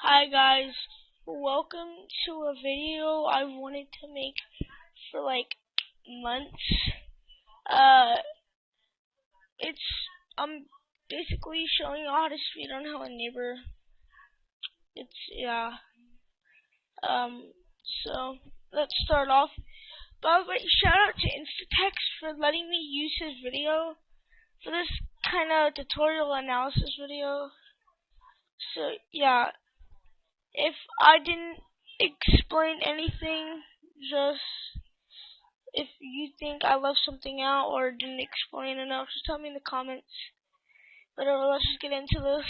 Hi guys, welcome to a video I've wanted to make for like months. Uh, it's I'm basically showing you how to speedrun Hello Neighbor. Yeah. Um, so let's start off. By the way, shout out to Instatext for letting me use his video for this kind of tutorial analysis video. So yeah. If I didn't explain anything, just if you think I left something out or didn't explain enough, just tell me in the comments. Whatever, let's just get into this.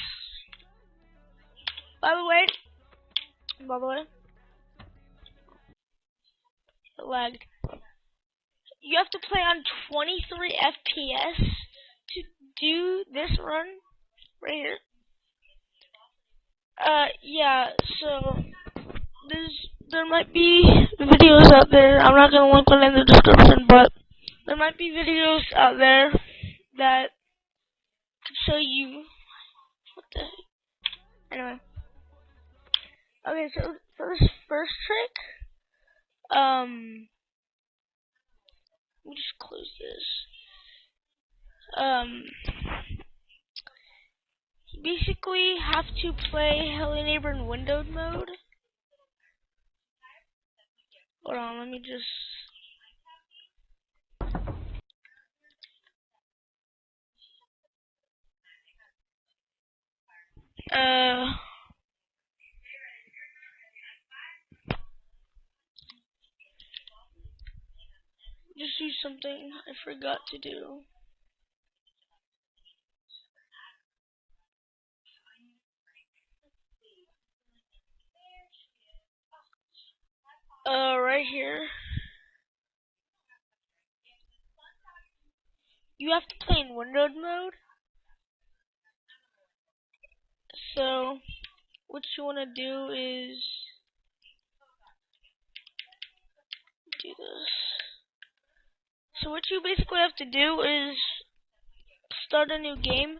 By the way, it lagged. You have to play on 23 FPS to do this run right here. Yeah, so there might be videos out there. I'm not gonna link one in the description, but there might be videos out there that could show you what the heck. Anyway. Okay, so for this first trick, let me just close this. You basically have to play Hello Neighbor in windowed mode. Hold on, let me just do something I forgot to do. Right here. You have to play in windowed mode. So, what you want to do is do this. So what you basically have to do is start a new game.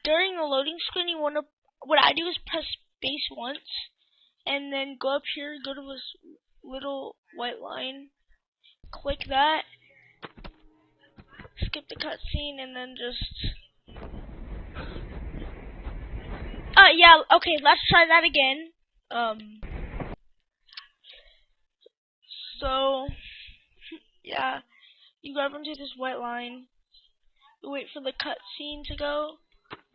During the loading screen, what I do is press space once, and then go up here, go to this little white line, click that, skip the cutscene, and then just yeah, okay, let's try that again. So yeah, you grab into this white line, you wait for the cutscene to go,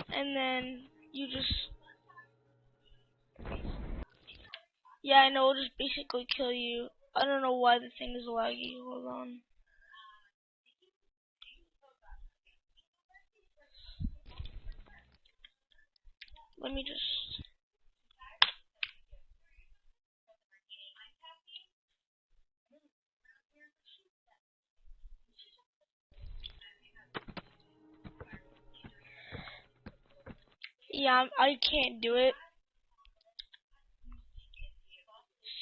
and then you just I know, it'll just basically kill you. I don't know why the thing is laggy. Hold on. Let me just... Yeah, I can't do it.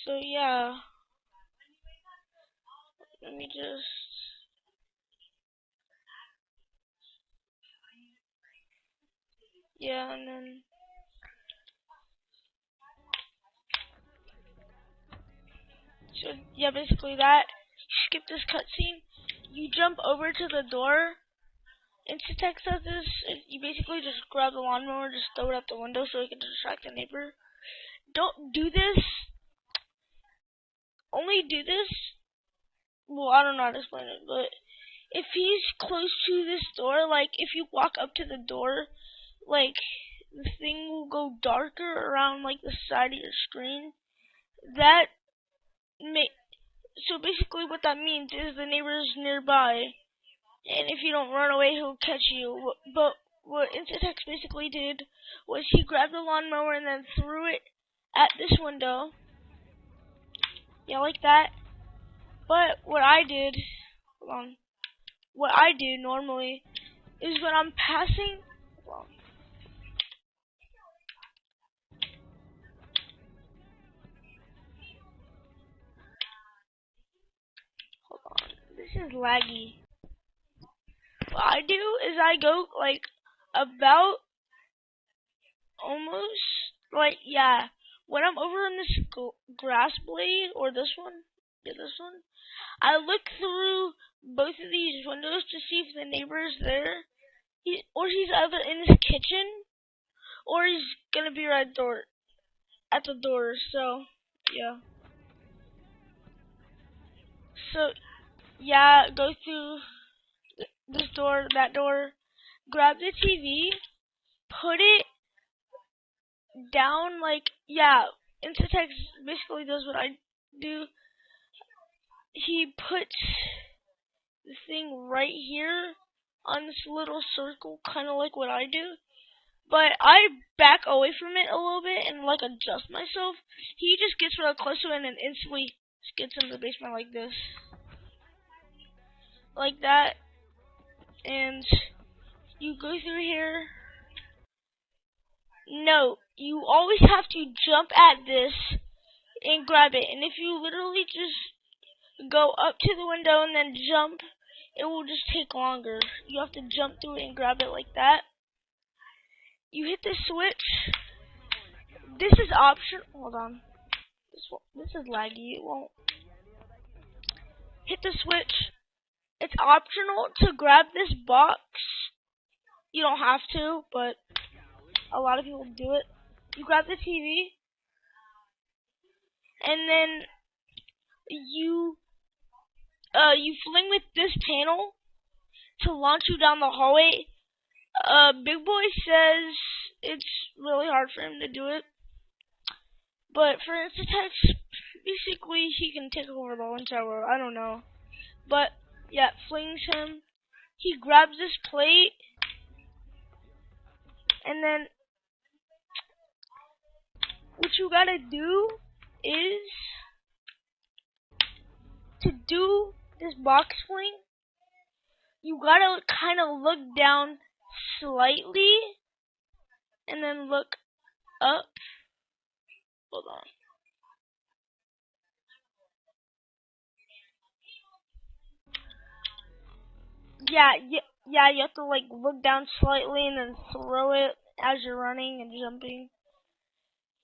So yeah. Let me just... Yeah, and then... So yeah, basically that. Skip this cutscene. You jump over to the door. Instatext says this. You basically just grab the lawnmower, just throw it out the window so you can distract the neighbor. Don't do this. Only do this. Well, I don't know how to explain it, but if he's close to this door, like if you walk up to the door, like the thing will go darker around like the side of your screen. So basically what that means is the neighbor's nearby, and if you don't run away, he'll catch you. But what Instatext basically did was he grabbed the lawnmower and then threw it at this window. Yeah, like that. But what I did, what I do normally is when I'm passing, hold on, this is laggy. What I do is I go like about almost like when I'm over in this grass blade, or this one, yeah, this one, I look through both of these windows to see if the neighbor is there. He's either in his kitchen, or he's gonna be right at the door. So, yeah. So, yeah, go through this door, that door, grab the TV, put it down, like, yeah, Instatext basically does what I do. He puts the thing right here on this little circle, kind of like what I do. But I back away from it a little bit and like adjust myself. He just gets real close to it and instantly gets into the basement like this. Like that. And you go through here. No, you always have to jump at this and grab it. And if you literally just go up to the window and then jump, it will just take longer. You have to jump through it and grab it like that. You hit the switch. This is optional. Hold on. This is laggy. It won't. Hit the switch. It's optional to grab this box. You don't have to, but a lot of people do it. You grab the TV, and then you fling with this panel to launch you down the hallway. Big Boy says it's really hard for him to do it, but for Instatext, basically he can take over the whole entire world. I don't know, but yeah, it flings him. He grabs this plate, and then what you gotta do is to do this box fling. You gotta kind of look down slightly, and then look up. Hold on. Yeah, you have to like look down slightly and then throw it as you're running and jumping.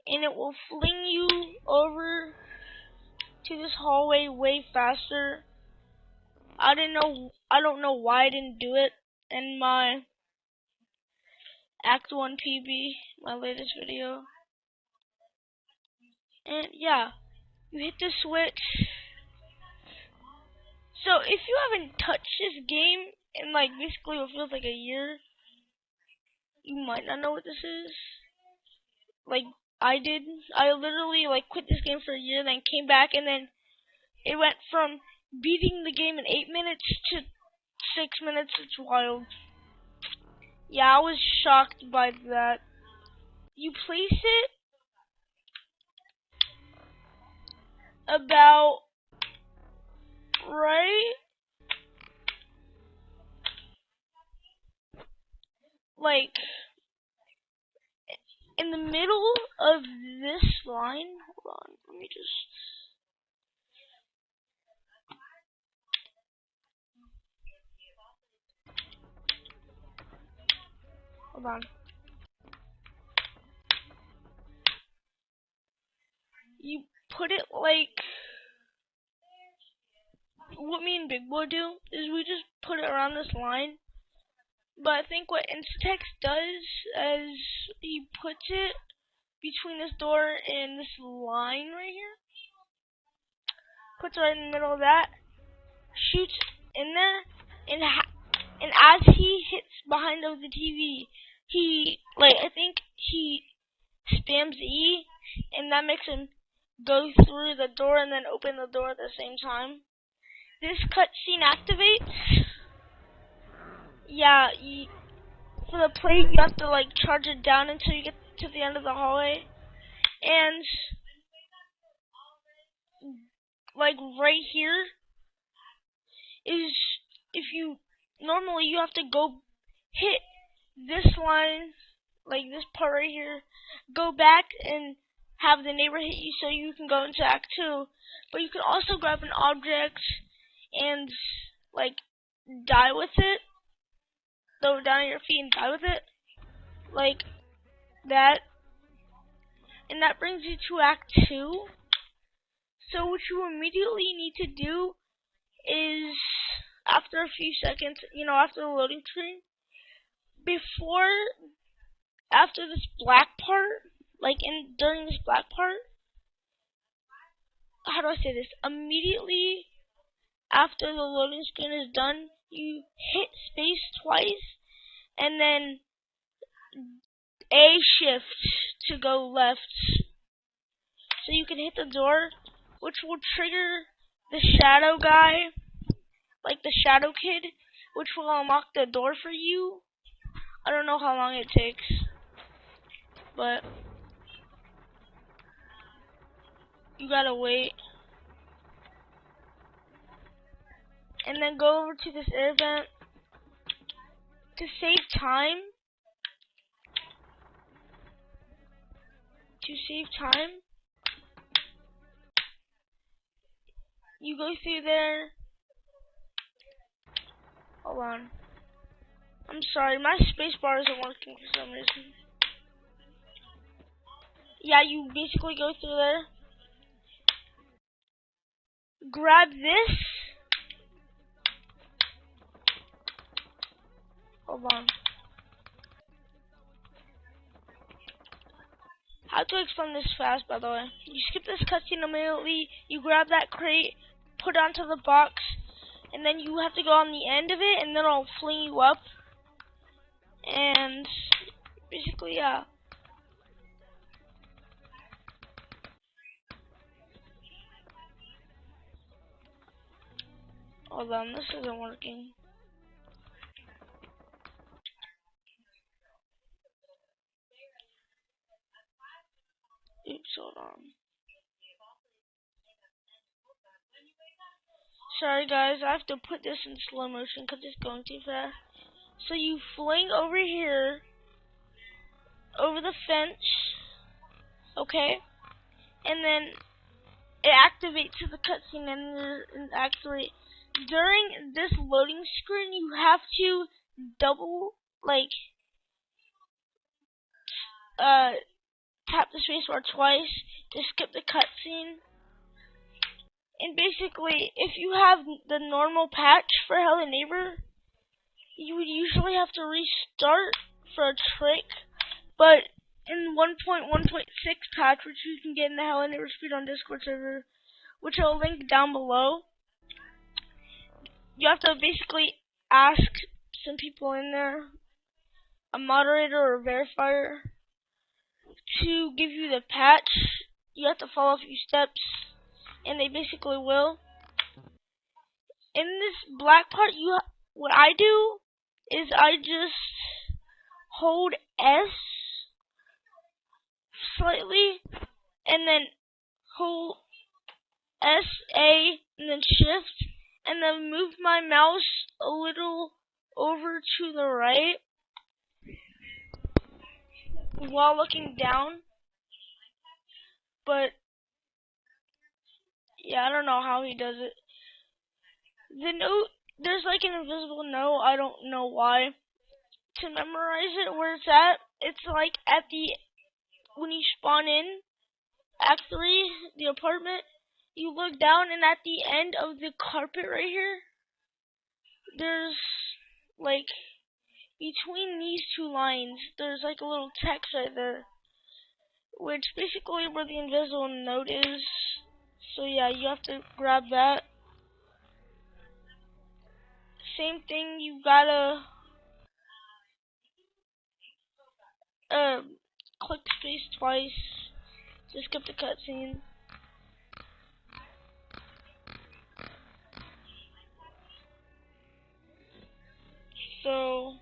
And it will fling you over to this hallway way faster. I don't know why I didn't do it in my Act 1 PB, my latest video. And yeah, you hit the switch. So if you haven't touched this game in like basically what feels like a year, you might not know what this is. Like I did. I literally like quit this game for a year, then came back, and then it went from beating the game in 8 minutes to 6 minutes. It's wild. Yeah, I was shocked by that. You place it about right like in the middle of this line. Hold on, let me just. Hold on. You put it like what me and Big Boy do is we just put it around this line. But I think what Instatext does is he puts it between this door and this line right here. Puts it right in the middle of that. Shoots in there, and as he hits behind of the TV, he I think he spams E, and that makes him go through the door and then open the door at the same time. This cutscene activates. Yeah, for the plate you have to like charge it down until you get to the end of the hallway, and like right here is normally you have to go hit this line, like this part right here, go back and have the neighbor hit you so you can go into Act 2. But you can also grab an object and like die with it, throw it down at your feet and die with it, like that. and that brings you to Act 2. So what you immediately need to do is, after a few seconds, after the loading screen, after this black part, during this black part, how do I say this? Immediately after the loading screen is done, you hit space twice, and then A shift to go left. So you can hit the door, which will trigger the shadow guy, like the shadow kid, which will unlock the door for you. I don't know how long it takes, but you gotta wait. And then go over to this air vent. To save time, you go through there. Hold on. I'm sorry, my space bar isn't working for some reason. Yeah, you basically go through there. Grab this. Hold on. How to explain this fast, by the way. You skip this cutscene immediately, you grab that crate, put it onto the box, and then you have to go on the end of it, and then it'll fling you up. And basically, yeah. Hold on, this isn't working. Oops, hold on. Sorry guys, I have to put this in slow motion because it's going too fast. So you fling over here, over the fence, okay? And then it activates the cutscene, and actually, during this loading screen, you have to tap the spacebar twice to skip the cutscene. And basically, if you have the normal patch for Hello Neighbor, you would usually have to restart for a trick. But in 1.1.6 patch, which you can get in the Hello Neighbor Speedrun Discord server, which I'll link down below, you have to basically ask some people in there, a moderator or a verifier, to give you the patch. You have to follow a few steps, and they basically will. In this black part, what I do is I just hold S slightly, and then hold S, A, and then shift, and then move my mouse a little over to the right while looking down. But yeah, I don't know how he does it. The note, there's like an invisible note, I don't know why. To memorize it, where it's at, it's like when you spawn in, Act 3, the apartment, you look down, and at the end of the carpet right here, there's like, between these two lines, there's like a little text right there, which basically where the invisible note is. So yeah, you have to grab that. Same thing, you gotta click space twice to skip the cutscene. So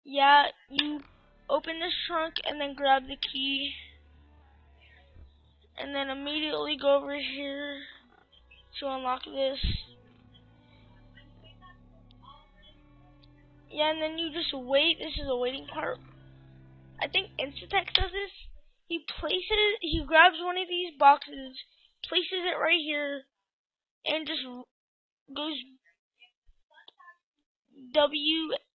yeah, you open this trunk and then grab the key, and then immediately go over here to unlock this. Yeah, and then you just wait. This is a waiting part. I think Instatex does this. He grabs one of these boxes, places it right here, and just goes WS.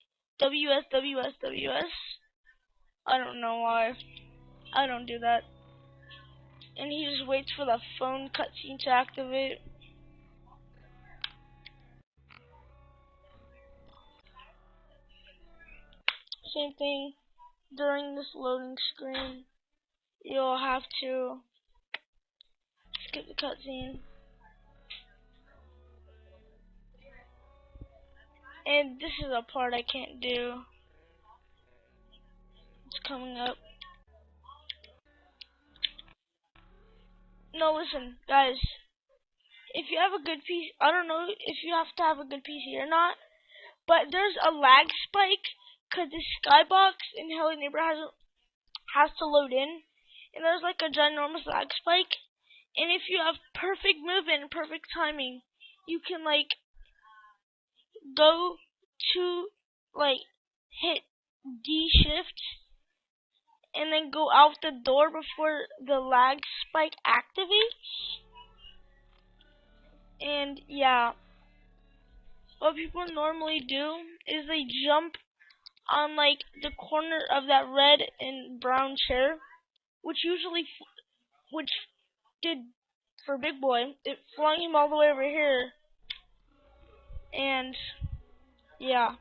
I don't know why. I don't do that. And he just waits for the phone cutscene to activate. Same thing during this loading screen. You'll have to skip the cutscene. And this is a part I can't do. It's coming up. No, listen, guys. If you have a good PC, I don't know if you have to have a good PC or not, but there's a lag spike because the skybox in Hello Neighbor has to load in, and there's like a ginormous lag spike. And if you have perfect movement and perfect timing, you can like go to like hit D shift and then go out the door before the lag spike activates. And yeah, what people normally do is they jump on like the corner of that red and brown chair, which did for Big Boy. It flung him all the way over here, and yeah.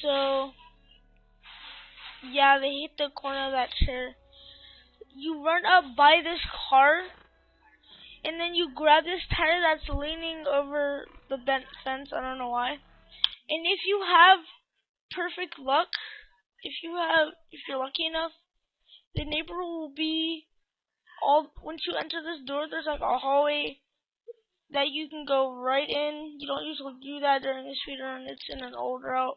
So yeah, they hit the corner of that chair. You run up by this car, and then you grab this tire that's leaning over the bent fence. I don't know why. And if you have perfect luck, if you're lucky enough, the neighbor will be once you enter this door, there's like a hallway that you can go right in. You don't usually do that during the speedrun. It's in an old route.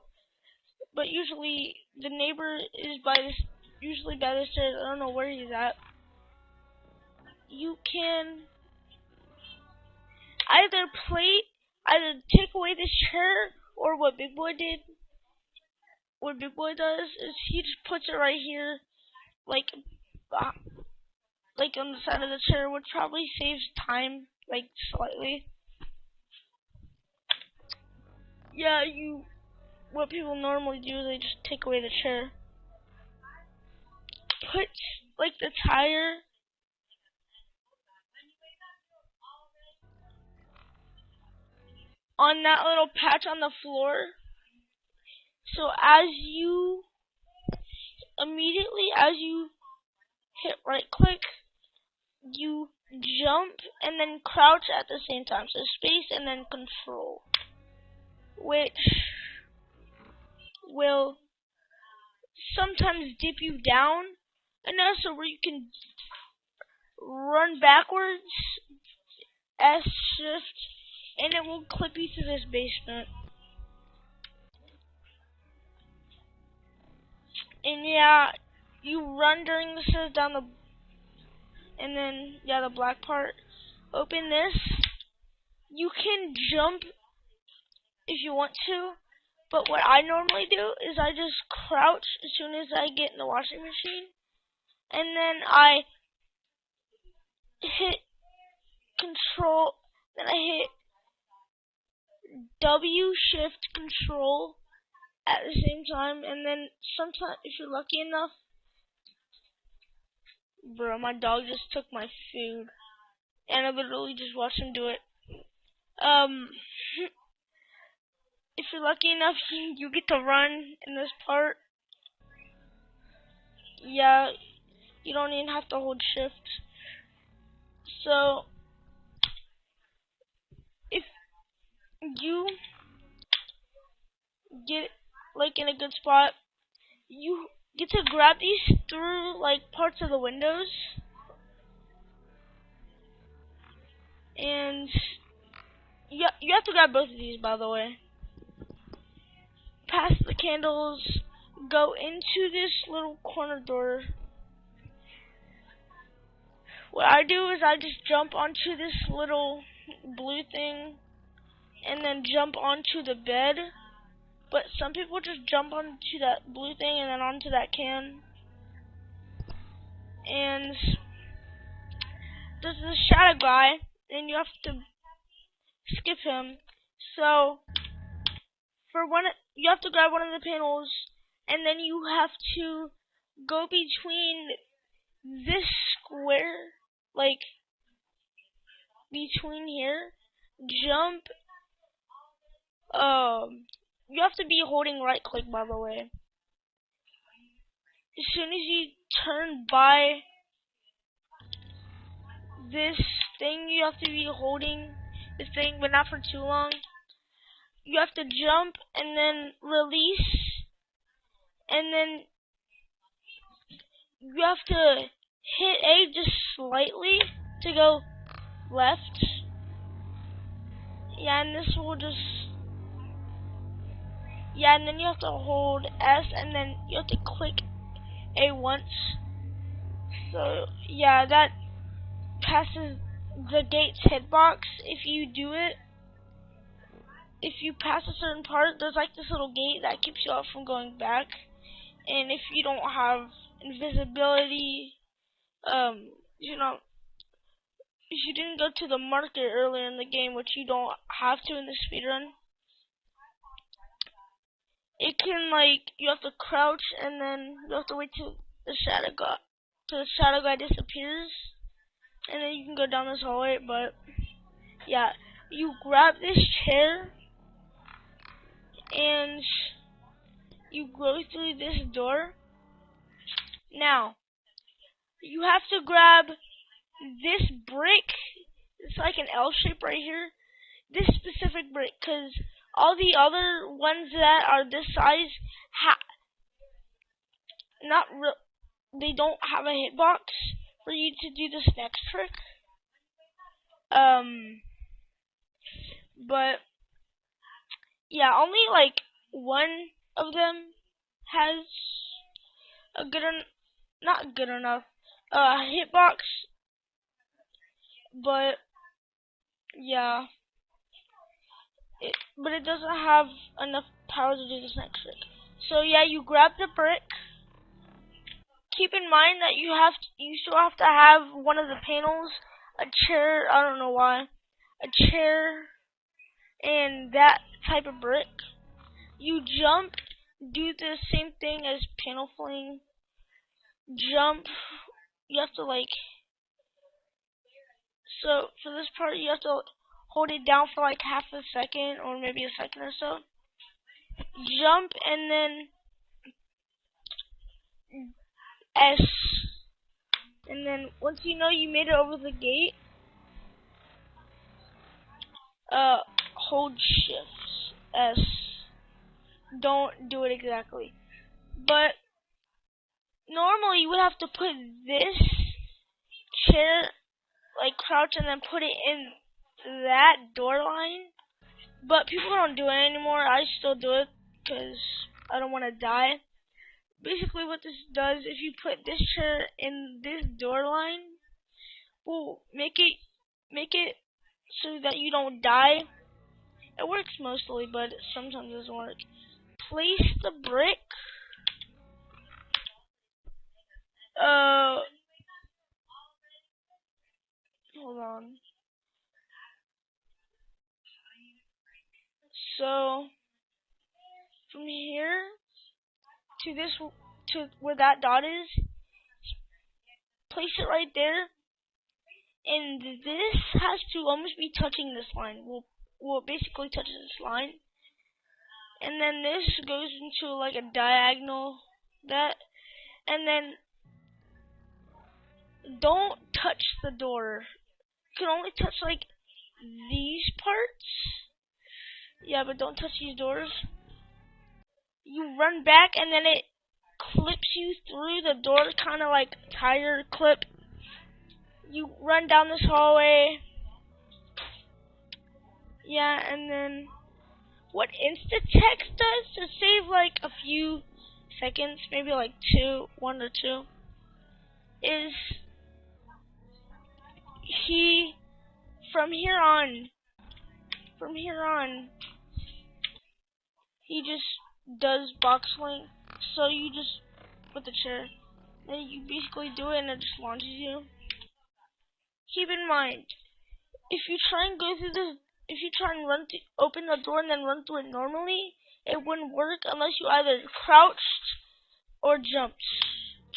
But usually the neighbor is usually by the stairs. I don't know where he's at. You can either take away this chair, or what Big Boy did. What Big Boy does is he just puts it right here, like on the side of the chair, which probably saves time, like slightly. Yeah, what people normally do is they just take away the chair. Put like the tire on that little patch on the floor. So immediately as you hit right click, you jump and then crouch at the same time. So space and then control, which will sometimes dip you down enough so where you can run backwards, S shift, and it will clip you to this basement. And yeah, you run during the stairs down and then yeah, the black part. Open this. You can jump if you want to, but what I normally do is I just crouch as soon as I get in the washing machine, and then I hit control, then I hit W shift control at the same time, and then sometimes if you're lucky enough, bro, my dog just took my food, and I literally just watched him do it. If you're lucky enough, you get to run in this part. Yeah, you don't even have to hold shift. So if you get like in a good spot, you get to grab these through like parts of the windows, and you have to grab both of these, by the way. Pass the candles, go into this little corner door. What I do is I just jump onto this little blue thing and then jump onto the bed. But some people just jump onto that blue thing and then onto that can. And there's this shadow guy, and you have to skip him. So you have to grab one of the panels, and then you have to go between this square, like between here, jump. You have to be holding right click, by the way. As soon as you turn by this thing, you have to be holding this thing, but not for too long. You have to jump and then release, and then you have to hit A just slightly to go left. Yeah, and this will just... Yeah, and then you have to hold S, and then you have to click A once. So, yeah, that passes the gate's hitbox. If you do it, if you pass a certain part, there's like this little gate that keeps you off from going back. And if you don't have invisibility, you know, if you didn't go to the market earlier in the game, which you don't have to in the speedrun, it can, like, you have to crouch and then you have to wait till the shadow guy disappears, and then you can go down this hallway. But yeah, you grab this chair and you go through this door. Now you have to grab this brick. It's like an L shape right here. This specific brick, because all the other ones that are this size they don't have a hitbox for you to do this next trick. But yeah, only like one of them has a not good enough hitbox. But yeah, but it doesn't have enough power to do this next trick. So yeah, you grab the brick. Keep in mind that you still have to have one of the panels, a chair. I don't know why, a chair, and that type of brick. You jump, do the same thing as panel fling. Jump. You have to so for this part you have to hold it down for like half a second or maybe a second or so. Jump and then S. And then once you know you made it over the gate, hold Shift S. Don't do it exactly. But normally you would have to put this chair, like crouch, and then put it in that door line. But people don't do it anymore. I still do it because I don't want to die. Basically what this does, if you put this chair in this door line, will make it so that you don't die. It works mostly, but sometimes it doesn't work. Place the brick. Hold on. So from here to where that dot is, place it right there, and this has to almost be touching this line. Well, it basically touches this line, and then this goes into like a diagonal and then don't touch the door. You can only touch like these parts. Yeah, but don't touch these doors. You run back and then it clips you through the door, kind of like tire clip. You run down this hallway. Yeah, and then what Instatext does to save like a few seconds, maybe like 1 or 2, is from here on, he just does box link. So you just put the chair, then you basically do it and it just launches you. Keep in mind, if you try and go through this, if you try and open the door and then run through it normally, it wouldn't work unless you either crouched or jumped.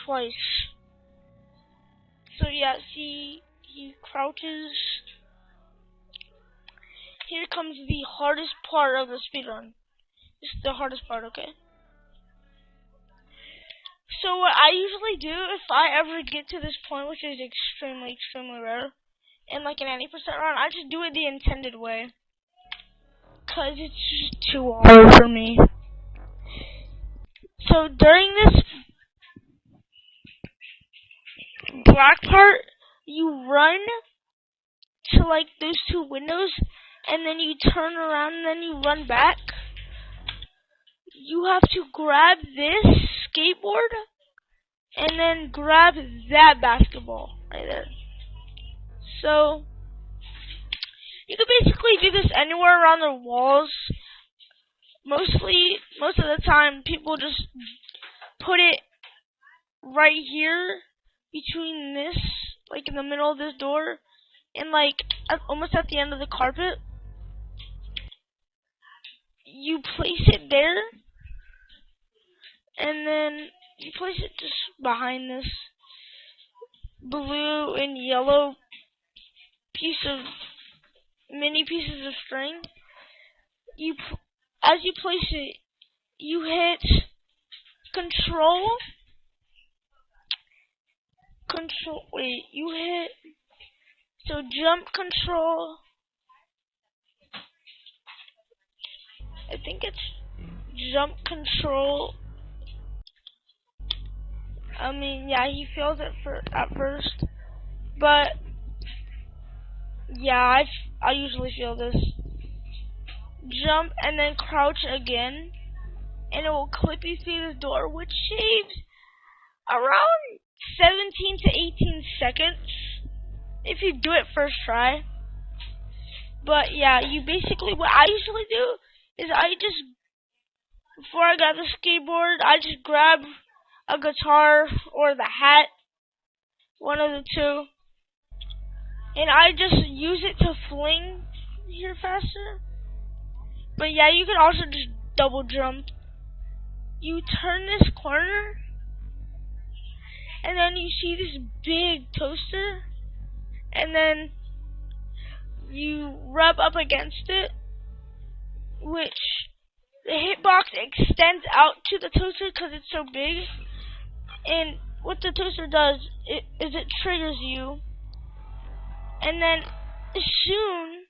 twice. So yeah, see, he crouches. Here comes the hardest part of the speedrun. This is the hardest part, okay? So what I usually do, if I ever get to this point, which is extremely, extremely rare, in like an 80% run, I just do it the intended way. Cause it's just too hard for me. So during this black part, you run to like those two windows, and then you turn around and then you run back. You have to grab this skateboard and then grab that basketball right there. So you can basically do this anywhere around the walls. Most of the time, people just put it right here between this, like in the middle of this door, and like almost at the end of the carpet. You place it there, and then you place it just behind this blue and yellow mini pieces of string. As you place it, you hit control. You hit, so jump control. I think it's jump control. I mean, yeah, he fails it at first, but yeah, I usually feel this. Jump and then crouch again, and it will clip you through the door, which saves around 17 to 18 seconds if you do it first try. But yeah, you basically, what I usually do is before I got the skateboard, I just grab a guitar or the hat, one of the two, and I just use it to fling here faster. But yeah, you can also just double jump. You turn this corner, and then you see this big toaster, and then you rub up against it, which the hitbox extends out to the toaster because it's so big. And what the toaster does is it triggers you, and then soon,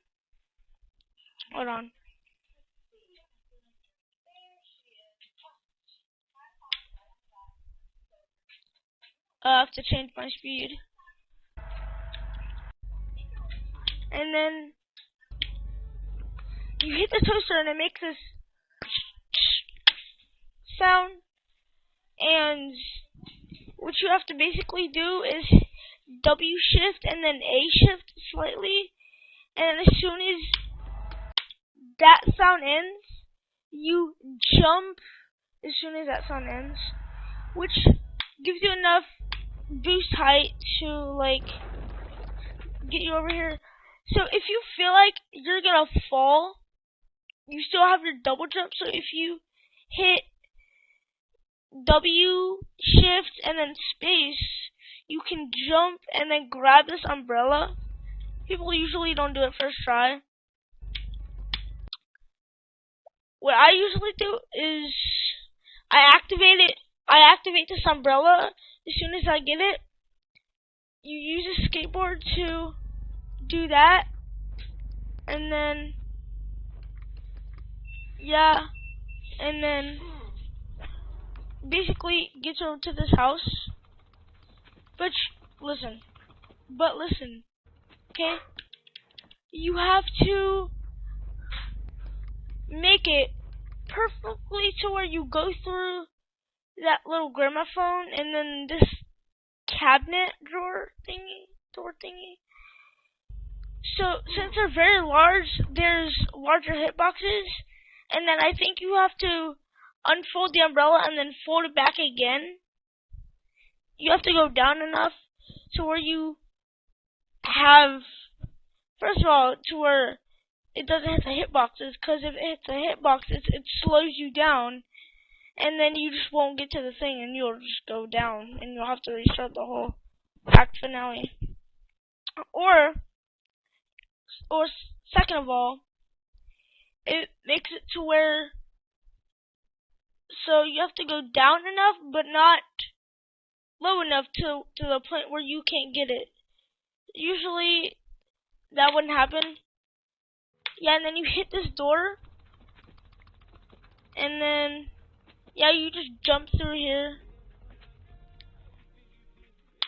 hold on. I have to change my speed. And then you hit the toaster and it makes this sound. And what you have to basically do is W shift and then A shift slightly. And as soon as that sound ends, you jump as soon as that sound ends, which gives you enough boost height to like get you over here. So if you feel like you're gonna fall, you still have your double jump. So if you hit W shift and then space, you can jump and then grab this umbrella. People usually don't do it first try. What I usually do is I activate this umbrella as soon as I get it. You use a skateboard to do that, and then yeah, and then basically gets over to this house. But listen, okay? You have to make it perfectly to where you go through that little gramophone and then this cabinet door thingy. So since they're very large, there's larger hitboxes, and then I think you have to unfold the umbrella and then fold it back again. You have to go down enough to where you have, first of all, to where it doesn't hit the hitboxes, because if it hits the hitboxes, it slows you down. and then you just won't get to the thing, and you'll just go down, and you'll have to restart the whole act finale. Or second of all, it makes it to where, so you have to go down enough, but not low enough to the point where you can't get it. Usually, that wouldn't happen. Yeah, and then you hit this door, and then, yeah, you just jump through here.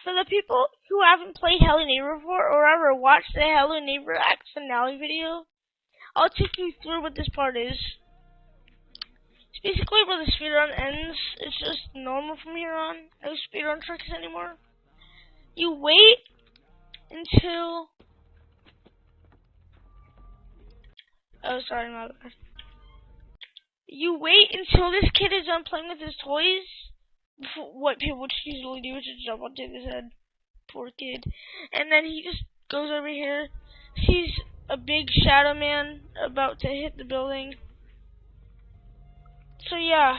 For the people who haven't played Hello Neighbor before, or ever watched the Hello Neighbor Act Finale video, I'll take you through what this part is. It's basically where the speedrun ends. It's just normal from here on. No speedrun tricks anymore. You wait until... Oh, sorry, my bad. You wait until this kid is done playing with his toys. What people would usually do is just jump onto his head. Poor kid. And then he just goes over here, sees a big shadow man about to hit the building. So yeah,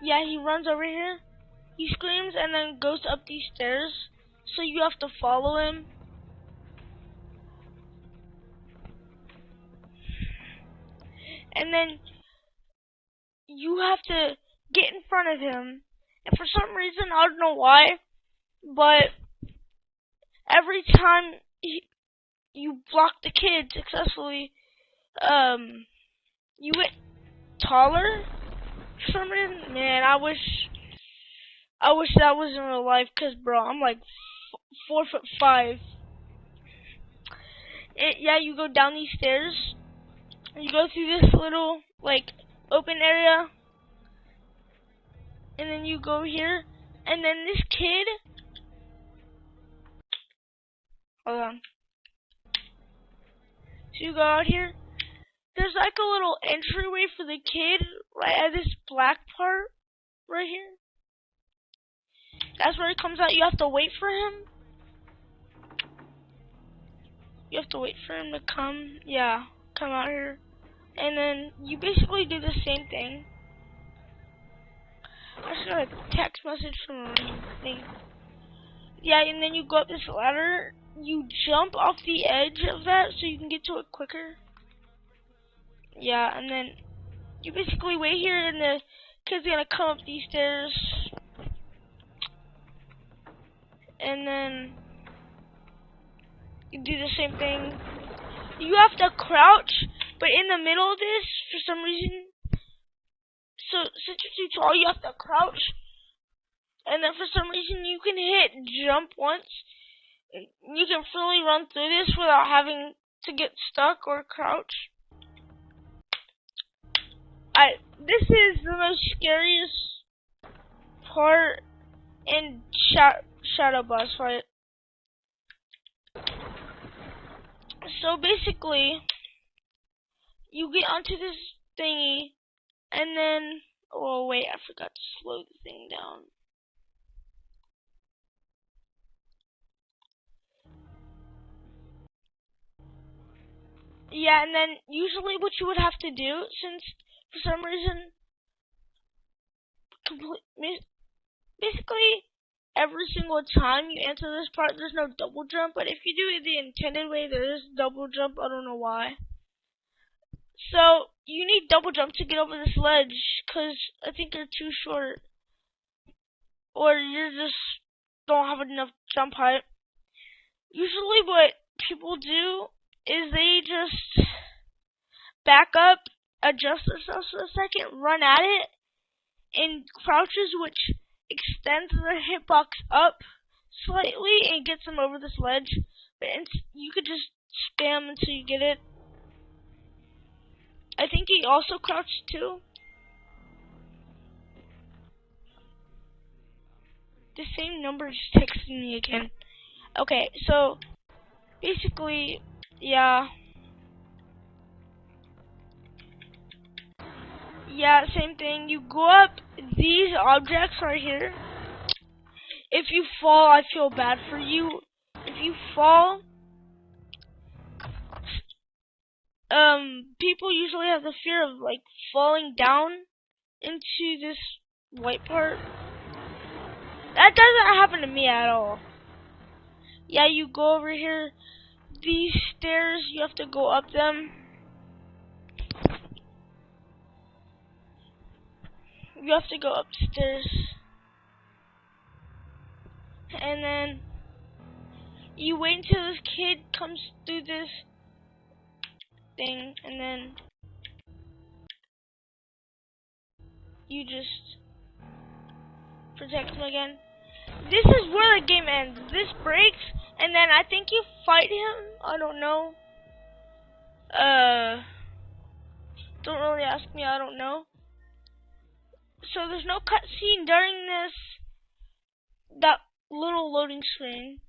he runs over here, he screams, and then goes up these stairs, so you have to follow him. And then you have to get in front of him, and for some reason, I don't know why, but every time you block the kid successfully, you get taller for some reason. Man, I wish that was in real life, cause bro, I'm like 4'5". Yeah, you go down these stairs, and you go through this little like open area, and then you go here, and then this kid. Hold on. So you go out here. There's like a little entryway for the kid right at this black part right here. That's where it comes out. You have to wait for him. You have to wait for him to come. Yeah, come out here. And then you basically do the same thing. I just got a text message from a thing. Yeah, and then you go up this ladder. You jump off the edge of that so you can get to it quicker. Yeah, and then you basically wait here, and the kid's gonna come up these stairs. And then you do the same thing. You have to crouch, but in the middle of this, for some reason, so since you're too tall, you have to crouch. And then for some reason, you can hit jump once. You can freely run through this without having to get stuck or crouch. This is the most scariest part in Shadow Boss fight. So basically, you get onto this thingy, and then, oh wait, I forgot to slow the thing down. Yeah, and then usually what you would have to do, since for some reason, basically every single time you answer this part, there's no double jump, but if you do it the intended way, there is double jump. I don't know why. So you need double jump to get over this ledge, cause I think you're too short, or you just don't have enough jump height. Usually, what people do is they just back up, adjust themselves for a second, run at it, and crouches, which extends their hitbox up slightly and gets them over this ledge. But you could just spam until you get it. I think he also crouched too. The same number just texted me again. Okay, so basically, yeah. Yeah, same thing. You go up these objects right here. If you fall, I feel bad for you. If you fall, people usually have the fear of like falling down into this white part. That doesn't happen to me at all. Yeah, you go over here. These stairs, you have to go up them. You have to go upstairs. And then you wait until this kid comes through this thing, and then you just protect him again. This is where the game ends. This breaks, and then I think you fight him. I don't know. Don't really ask me. I don't know. So there's no cutscene during that little loading screen.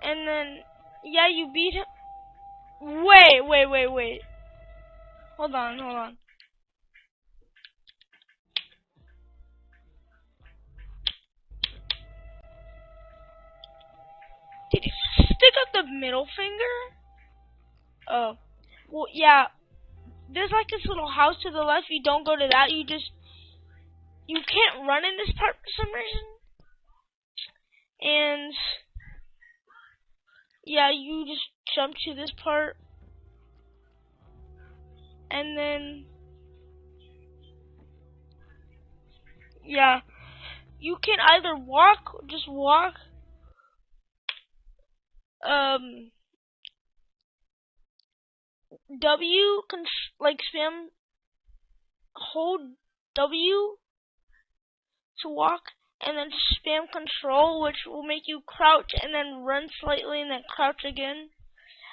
And then, yeah, you beat him. Wait. Hold on. Did you stick up the middle finger? Oh. Well, yeah. There's like this little house to the left. You don't go to that. You can't run in this part for some reason. And yeah, you just jump to this part. And then yeah, you can either just walk, spam, hold W to walk, and then just spam control, which will make you crouch and then run slightly and then crouch again.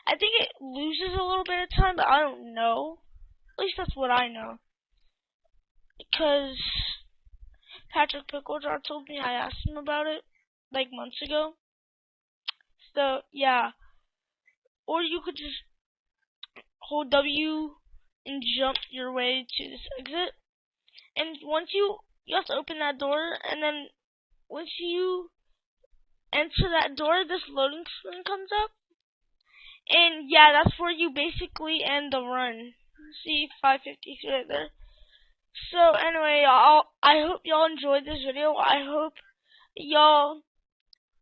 I think it loses a little bit of time, but I don't know. At least that's what I know. Because Patrick Picklejar told me, I asked him about it like months ago. So yeah. Or you could just hold W and jump your way to this exit. And once you have to open that door, and then once you enter that door, this loading screen comes up. And yeah, that's where you basically end the run. See 553 right there. So anyway, I hope y'all enjoyed this video. I hope y'all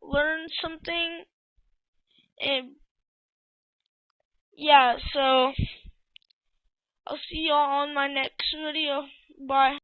learned something. And yeah, so I'll see y'all on my next video. Bye.